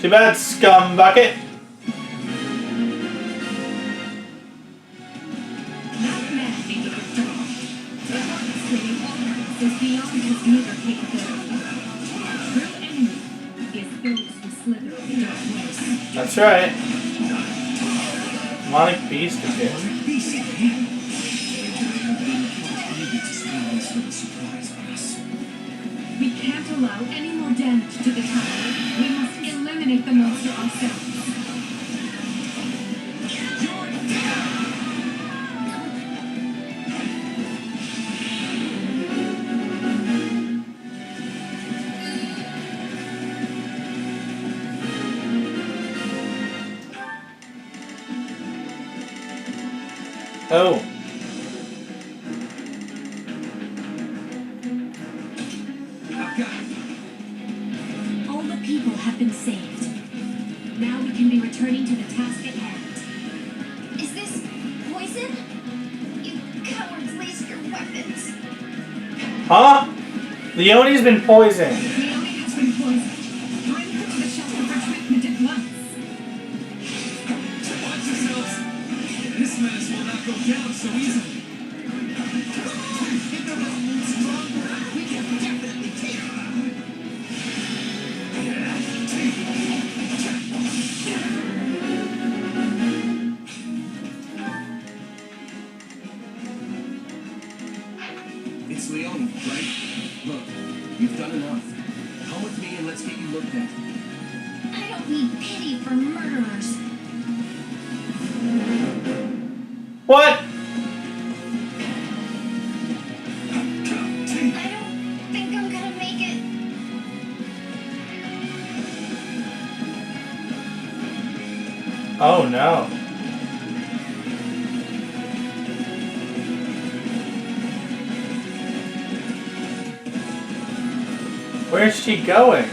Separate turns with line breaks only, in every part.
Too bad, scum bucket.
That man made a withdrawal. The orchestrating all purpose is beyond his meager capability. True enemy is those who slither in dark ways.
That's right. Demonic beast again.
We can't allow any more damage to the tower. We must eliminate the monster ourselves.
Oh.
All the people have been saved. Now we can be returning to the task at hand.
Is this poison? You cowards, waste your weapons.
Huh? Leonie's been poisoned.
Leonie has been poisoned. Bring her to the shelter for treatment at once.
Watch yourselves. This menace will not go down so easily. If the rebel moves stronger, we can definitely take her. It's Leonie, right? Look, you've done enough. Come with me and let's get you looked at.
I don't need pity for murderers.
What?
I don't think I'm gonna make it.
Oh no. Where's she going?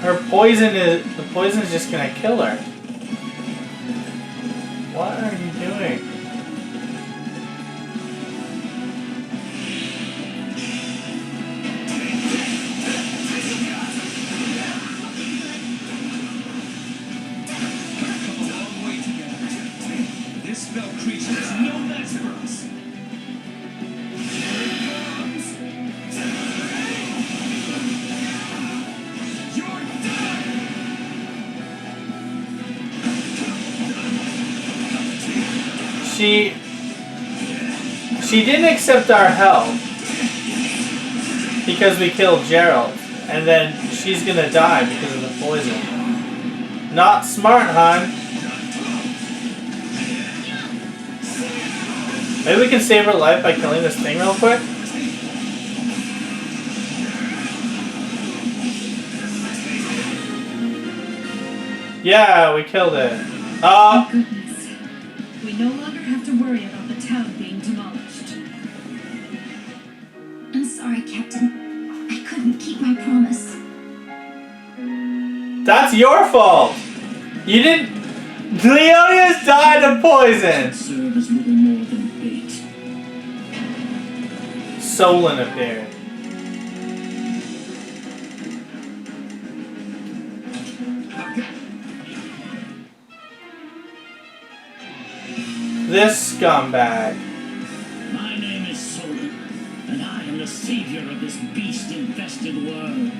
The poison is just gonna kill her. What are you doing?
Come a long way together. This fell creature is no match for us. Here it comes. You're done.
She didn't accept our help because we killed Gerald, and then she's gonna die because of the poison. Not smart, hon. Maybe we can save her life by killing this thing real quick. Yeah, we killed it.
Thank goodness. We no longer have to worry about the town being demolished.
I'm sorry, Captain. I couldn't keep my promise.
That's your fault. You didn't. Leonia's died of poison.
Serve as little more than bait.
Solon appeared. This scumbag.
My name is Solon, and I am the savior of this beast-infested world.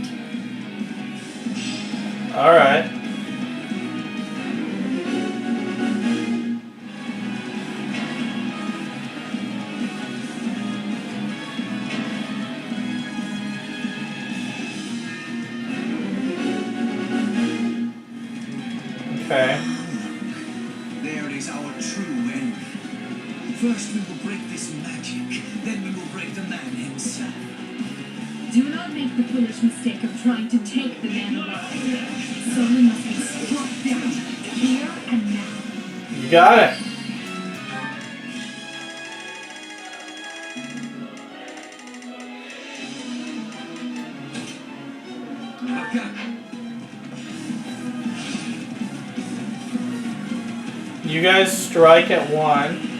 Alright. Okay.
There is our true enemy. First we will break this magic, then we will break the man himself.
Do not make the foolish mistake of trying to take the man alive. Solon must be struck down, here and now.
You got it.
I've got it.
You guys strike at 1.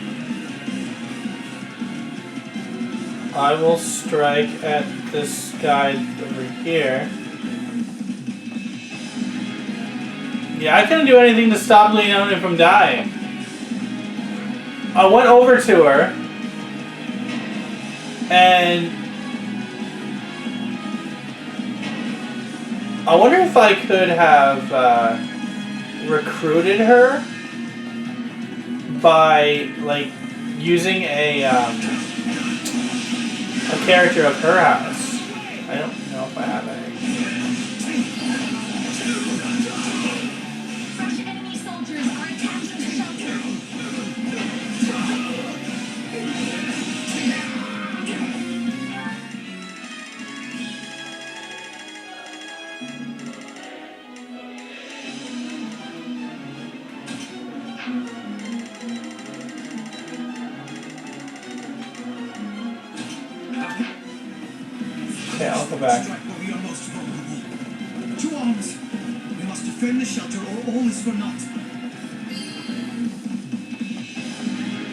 I will strike at this guy over here. Yeah, I couldn't do anything to stop Leone from dying. I went over to her, and I wonder if I could have recruited her by like using a character of her house. I don't know if I have any.
Fresh enemy soldiers are attacking the shelter.
Okay, I'll go back.
Strike where we are most vulnerable. To arms! We must defend the shelter or all is for naught.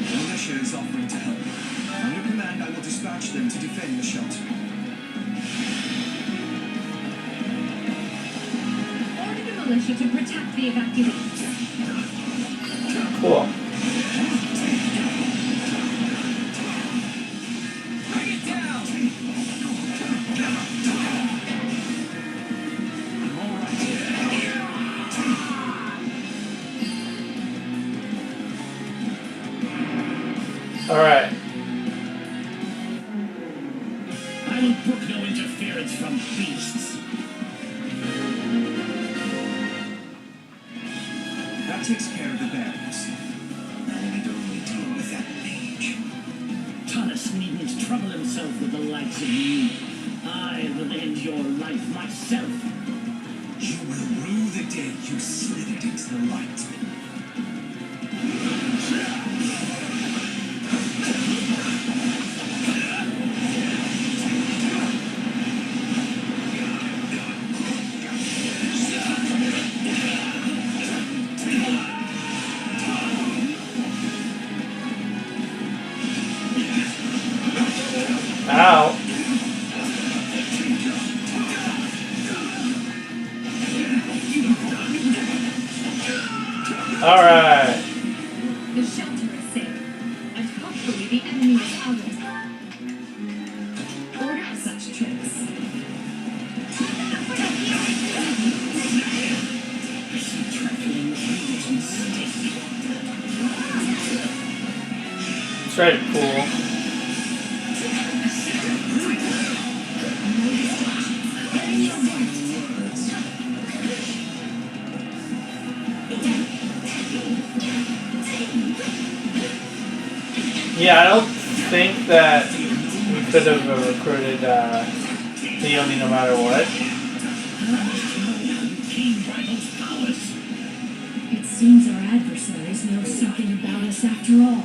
The militia is offering to help. On your command, I will dispatch them to defend the shelter.
Order the militia to protect the evacuees.
Cool.
Bring it down!
Alright.
I will brook no interference from beasts.
That takes care of the barriers. Now we need only deal with that mage.
Thomas needn't trouble himself with the likes of you. I will end your life myself.
You will rue the day you slithered into the light.
Ow. Alright.
The shelter is safe, and hopefully the enemy is out of it. Order such trips.
It's right, cool. Yeah, I don't think that we could have recruited Leone no matter what.
It seems our adversaries know something about us after all.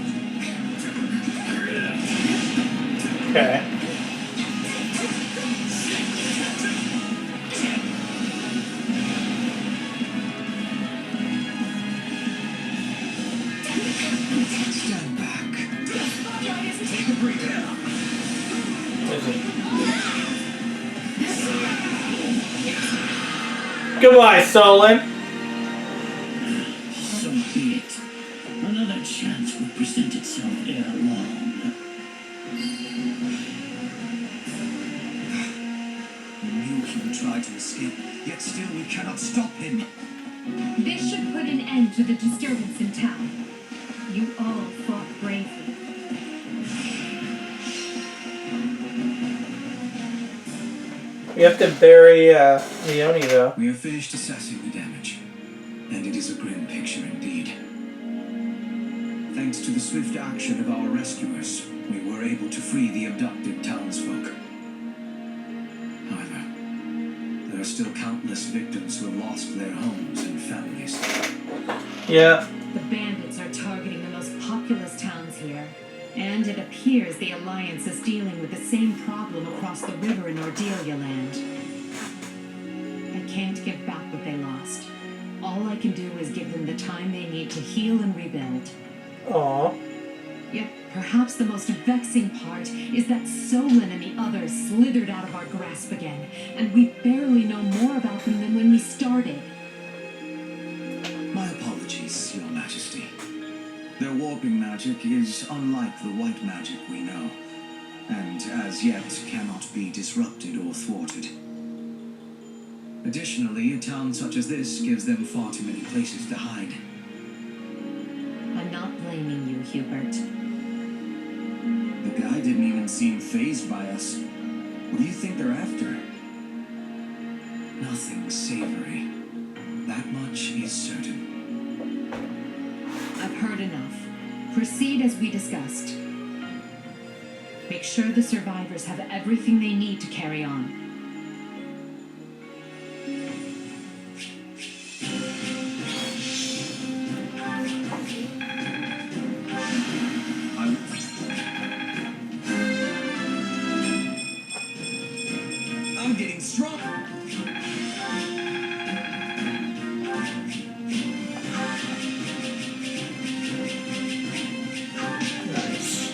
Okay.
Stand back. Take a breather.
Is it? Goodbye, Solon.
So be it. Another chance will present itself ere long.
We knew he would try to escape, yet still we cannot stop him.
This should put an end to the disturbance in town. You all fought bravely.
We have to bury Leone, though.
We have finished assessing the damage, and it is a grim picture indeed. Thanks to the swift action of our rescuers, we were able to free the abducted townsfolk. However, there are still countless victims who have lost their homes and families.
Yeah.
The bandits are targeting the most populous towns here, and it appears the Alliance is dealing with the same problem across the river in Ordelia land. I can't give back what they lost. All I can do is give them the time they need to heal and rebuild.
Aw.
Yet perhaps the most vexing part is that Solon and the others slithered out of our grasp again, and we barely know more about them than when we started.
My apologies, Your Majesty. Their warping magic is unlike the white magic we know, and as yet cannot be disrupted or thwarted. Additionally, a town such as this gives them far too many places to hide.
I'm not blaming you, Hubert.
The guy didn't even seem fazed by us. What do you think they're after? Nothing savory. That much is certain.
I've heard enough. Proceed as we discussed. Make sure the survivors have everything they need to carry on.
I'm getting strong.
Nice.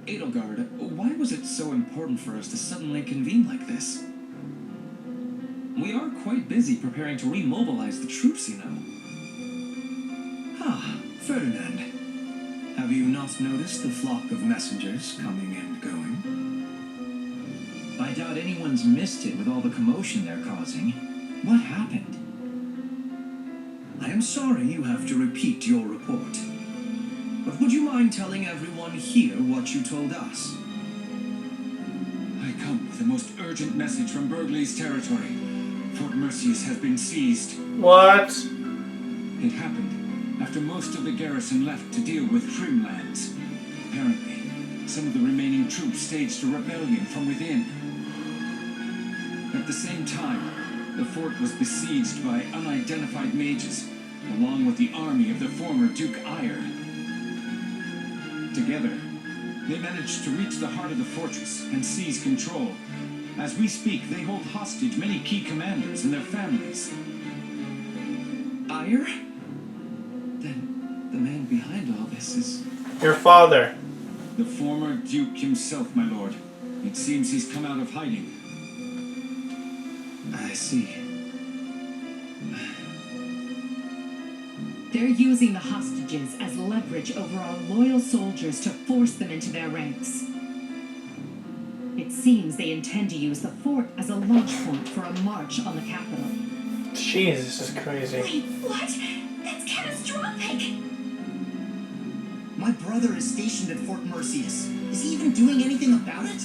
Edelgard, why was it so important for us to suddenly convene like this? We are quite busy preparing to remobilize the troops, you know. Ah, Ferdinand. Have you not noticed the flock of messengers coming and going? I doubt anyone's missed it with all the commotion they're causing. What happened? I am sorry you have to repeat your report. But would you mind telling everyone here what you told us? I come with the most urgent message from Burgley's territory. Fort Mercius has been seized.
What?
It happened after most of the garrison left to deal with Trimlands. Apparently, some of the remaining troops staged a rebellion from within. At the same time, the fort was besieged by unidentified mages, along with the army of the former Duke Eyre. Together, they managed to reach the heart of the fortress and seize control. As we speak, they hold hostage many key commanders and their families. Eyre? Then the man behind all this is...
Your father.
The former Duke himself, my lord. It seems he's come out of hiding. I see.
They're using the hostages as leverage over our loyal soldiers to force them into their ranks. It seems they intend to use the fort as a launch point for a march on the capital.
Jeez, this is crazy.
Wait, what? That's catastrophic!
My brother is stationed at Fort Mercius. Is he even doing anything about it?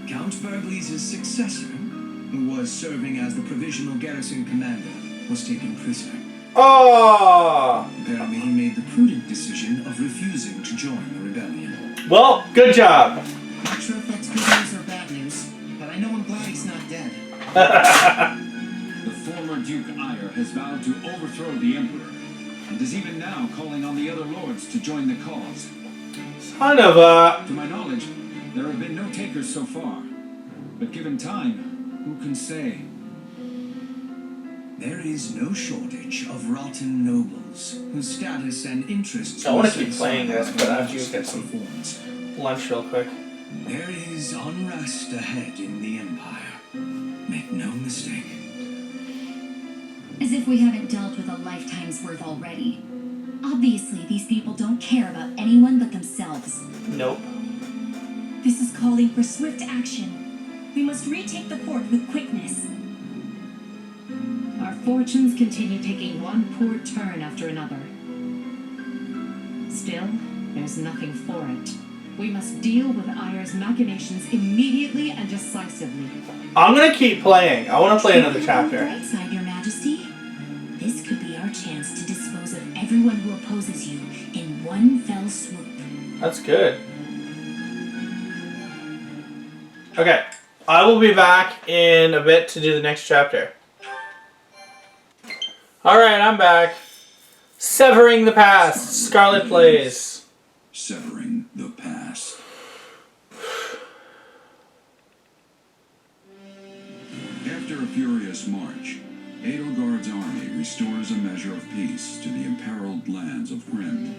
Count Burgley's successor, who was serving as the provisional garrison commander, was taken prisoner.
Oh!
Apparently he made the prudent decision of refusing to join the rebellion.
Well, good job.
Not sure if that's good news or bad news, but I know I'm glad he's not dead.
The former Duke Eyre has vowed to overthrow the Emperor, and is even now calling on the other lords to join the cause.
Son of a...
To my knowledge, there have been no takers so far, but given time, who can say? There is no shortage of rotten nobles whose status and interests...
I want to keep playing this, but I have to get some lunch real quick.
There is unrest ahead in the Empire. Make no mistake.
As if we haven't dealt with a lifetime's worth already. Obviously, these people don't care about anyone but themselves.
Nope.
This is calling for swift action. We must retake the fort with quickness.
Our fortunes continue taking one poor turn after another. Still, there's nothing for it. We must deal with Eyre's machinations immediately and decisively.
I'm gonna keep playing. I want to play another chapter.
On the bright side, Your Majesty. This could be our chance to dispose of everyone who opposes you in one fell swoop.
That's good. Okay. I will be back in a bit to do the next chapter. Alright, I'm back. Severing the Past. Scarlet plays.
Severing the past.
furious march, Edelgard's army restores a measure of peace to the imperiled lands of Hrim,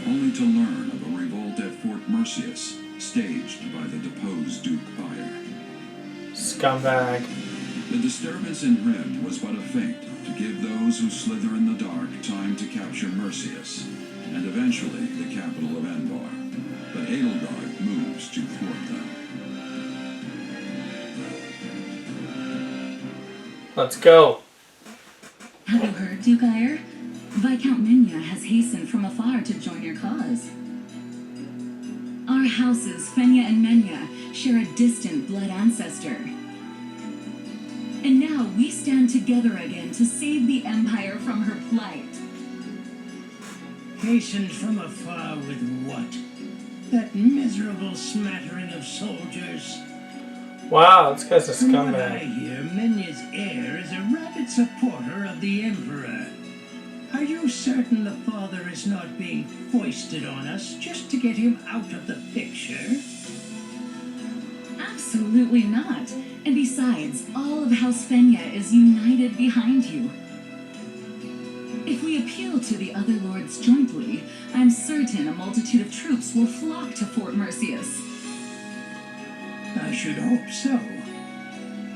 only to learn of a revolt at Fort Mercius, staged by the deposed Duke Pyre.
Scumbag.
The disturbance in Hrim was but a feint to give those who slither in the dark time to capture Mercius, and eventually the capital of Envar. But Edelgard moves to thwart them.
Let's go.
Have you heard, Duke Ire? Viscount Minya has hastened from afar to join your cause. Our houses, Fenya and Menya, share a distant blood ancestor. And now we stand together again to save the Empire from her plight.
Hastened from afar with what? That miserable smattering of soldiers.
Wow, this guy's a
From what I
scumbag.
hear, Menya's heir is a rabid supporter of the Emperor. Are you certain the father is not being foisted on us just to get him out of the picture?
Absolutely not. And besides, all of House Fenya is united behind you. If we appeal to the other lords jointly, I'm certain a multitude of troops will flock to Fort Mercius.
I should hope so.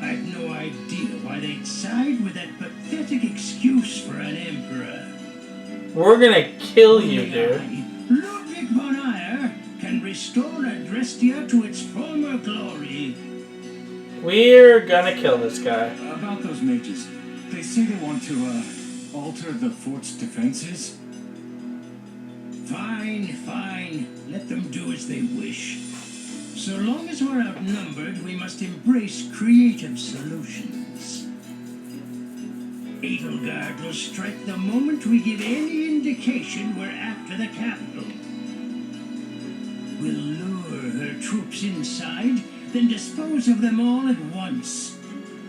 I've no idea why they'd side with that pathetic excuse for an emperor.
We're gonna kill you, dude.
Ludwig von Eyre can restore Adrestia to its former glory.
We're gonna kill this guy.
About those mages, they say they want to, alter the fort's defenses?
Fine, fine. Let them do as they wish. So long as we're outnumbered, we must embrace creative solutions. Edelgard will strike the moment we give any indication we're after the capital. We'll lure her troops inside, then dispose of them all at once.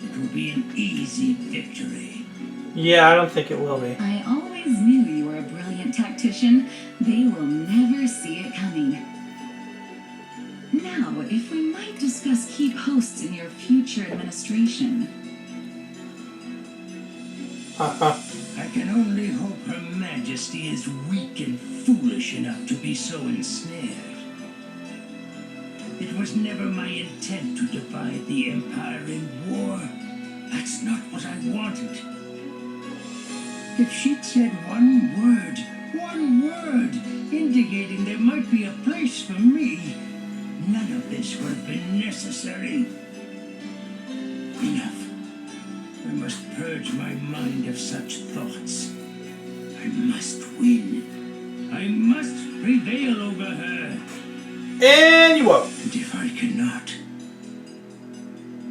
It will be an easy victory.
Yeah, I don't think it will be.
I always knew you were a brilliant tactician. They will never see it coming. Now, if we might discuss key posts in your future administration.
I can only hope Her Majesty is weak and foolish enough to be so ensnared. It was never my intent to divide the Empire in war. That's not what I wanted. If she'd said one word, indicating there might be a place for me, none of this would have been necessary. Enough. I must purge my mind of such thoughts. I must win. I must prevail over her.
And you won't.
And if I cannot,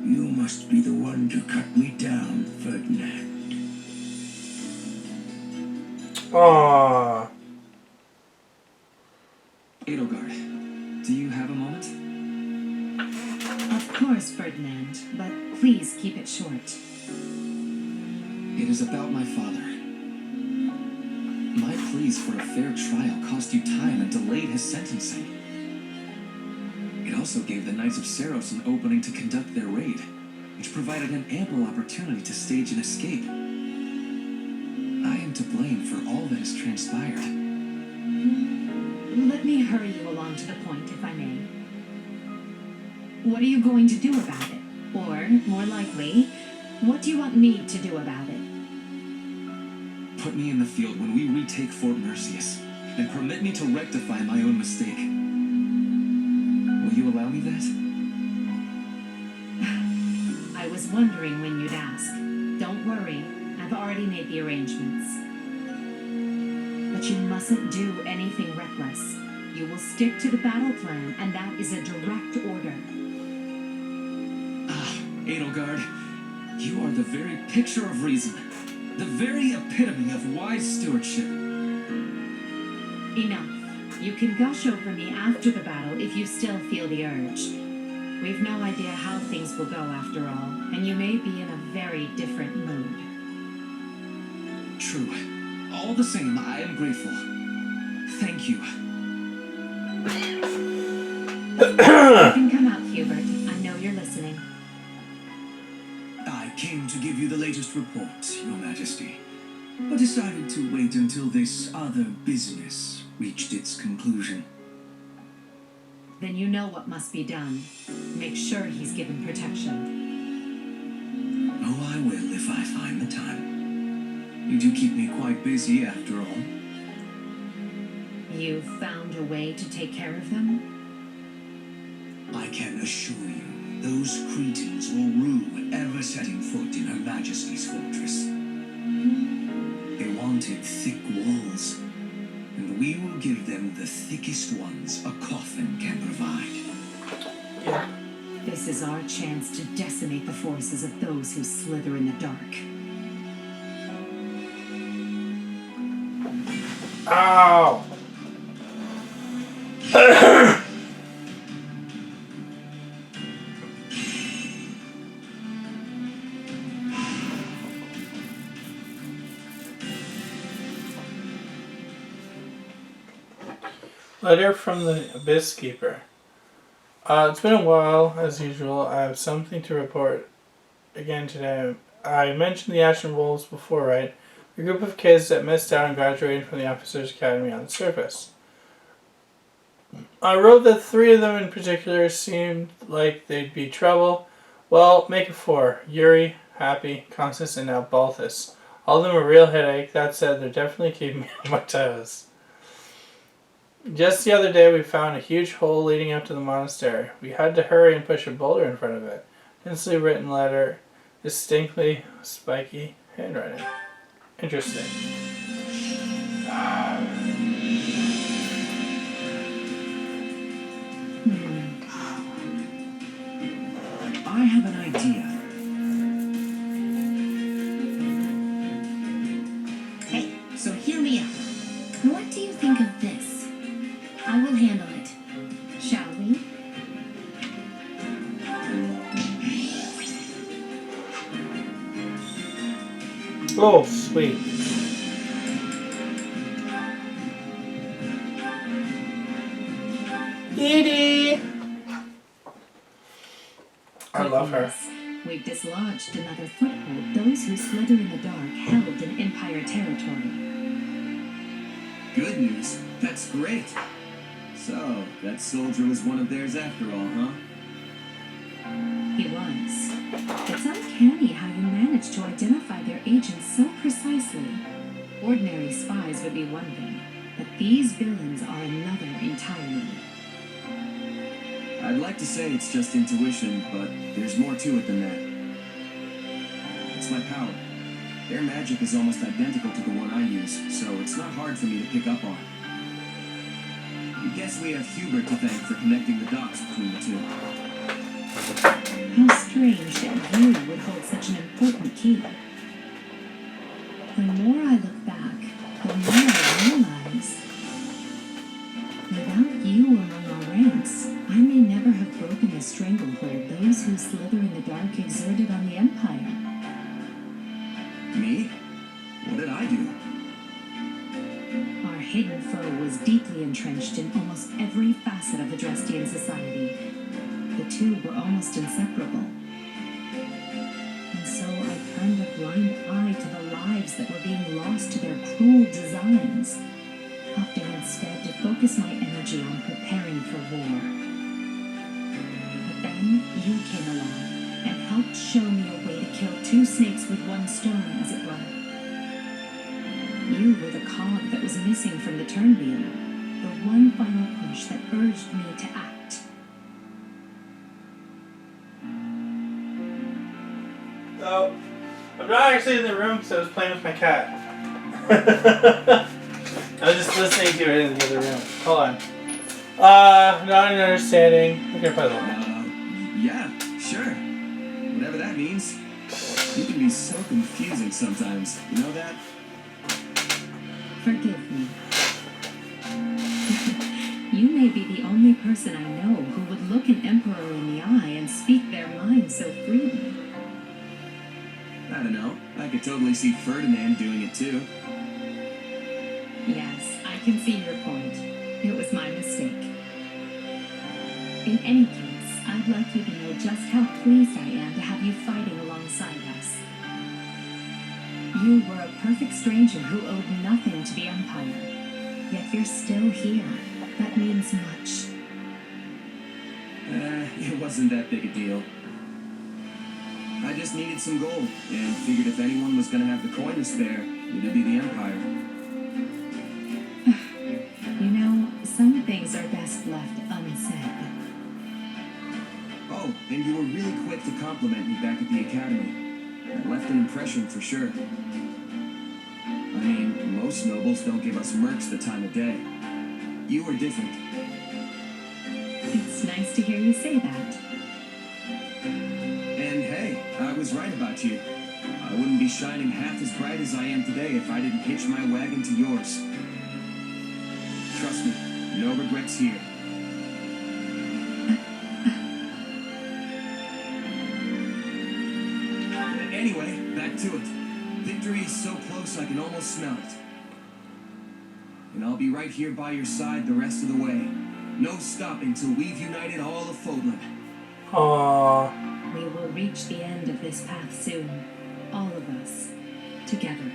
you must be the one to cut me down, Ferdinand.
Aww.
Edelgard, do you have a moment?
Of course, Ferdinand, but please keep it short.
It is about my father. My pleas for a fair trial cost you time and delayed his sentencing. It also gave the Knights of Seros an opening to conduct their raid, which provided him ample opportunity to stage an escape. I am to blame for all that has transpired.
Let me hurry you along to the point, if I may. What are you going to do about it? Or, more likely, what do you want me to do about it?
Put me in the field when we retake Fort Mercius, and permit me to rectify my own mistake. Will you allow me that?
I was wondering when you'd ask. Don't worry, I've already made the arrangements. But you mustn't do anything reckless. You will stick to the battle plan, and that is a direct order.
Edelgard, you are the very picture of reason. The very epitome of wise stewardship.
Enough. You can gush over me after the battle if you still feel the urge. We've no idea how things will go after all, and you may be in a very different mood.
True. All the same, I am grateful. Thank you.
You can come out, Hubert. I know you're listening.
I came to give
give you the latest report, Your Majesty, but decided to wait until this other business reached its conclusion.
Then you know what must be done. Make sure he's given protection.
Oh, I will if I find the time. You do keep me quite busy, after all.
You've found a way to take care of them?
I can assure you, those cretins will rue ever setting foot in Her Majesty's fortress. They wanted thick walls, and we will give them the thickest ones a coffin can provide.
Yeah.
This is our chance to decimate the forces of those who slither in the dark.
Ow! Letter from the Abyss Keeper. It's been a while, as usual. I have something to report again today. I mentioned the Ashen Wolves before, right? A group of kids that missed out on graduating from the Officers Academy on the surface. I wrote that 3 of them in particular seemed like they'd be trouble. Well, make it 4. Yuri, Happy, Constance, and now Balthus. All of them a real headache. That said, they're definitely keeping me on my toes. Just the other day we found a huge hole leading up to the monastery. We had to hurry and push a boulder in front of it. Densely written letter, distinctly spiky handwriting. Interesting.
I have an idea.
Hey, so hear me out. What do you think of this? I will handle it. Shall we?
Oh, sweet. Edie! I love her.
We've dislodged another foothold. Those who slither in the dark held in Empire territory.
Good news. That's great. So, that soldier was one of theirs after all, huh?
He was. It's uncanny how you managed to identify their agents so precisely. Ordinary spies would be one thing, but these villains are another entirely.
I'd like to say it's just intuition, but there's more to it than that. It's my power. Their magic is almost identical to the one I use, so it's not hard for me to pick up on. I guess we have Hubert to thank for connecting the dots between the two.
How strange that you would hold such an important key. The more I look back, the more I realize without you among our ranks, I may never have broken the stranglehold those who slither in the dark exerted on the Empire.
Me? What did I do?
Our hidden foe was deeply entrenched in almost every facet of the Drestian society. The two were almost inseparable. And so I turned a blind eye to the lives that were being lost to their cruel designs, opting instead to focus my energy on preparing for war. But then you came along and helped show me a way to kill 2 snakes with 1 stone, as it were. You were the cog that was missing from the turnwheel, the one final push that urged me to act.
So, I'm not actually in the room because I was playing with my cat. I was just listening to it in the other room. Hold on. Not an understanding. Look at puzzle.
Yeah, sure. Whatever that means. You can be so confusing sometimes. You know that?
Forgive me. You may be the only person I know who would look an emperor in the eye and speak their mind so freely.
I don't know. I could totally see Ferdinand doing it too.
Yes, I can see your point. It was my mistake. In any case, I'd like you to know just how pleased I am to have you fighting alongside us. You were a perfect stranger who owed nothing to the Empire. Yet you're still here. That means much.
It wasn't that big a deal. I just needed some gold, and figured if anyone was gonna have the coin to spare, it'd be the Empire.
You know, some things are best left unsaid.
Oh, and you were really quick to compliment me back at the Academy. That left an impression for sure. I mean, most nobles don't give us mercs the time of day. You were different.
It's nice to hear you say that.
And hey, I was right about you. I wouldn't be shining half as bright as I am today if I didn't hitch my wagon to yours. Trust me, no regrets here. Anyway, back to it. Victory is so close I can almost smell it. And I'll be right here by your side the rest of the way. No stopping till we've united all of Fodlan.
Aww.
We will reach the end of this path soon. All of us. Together.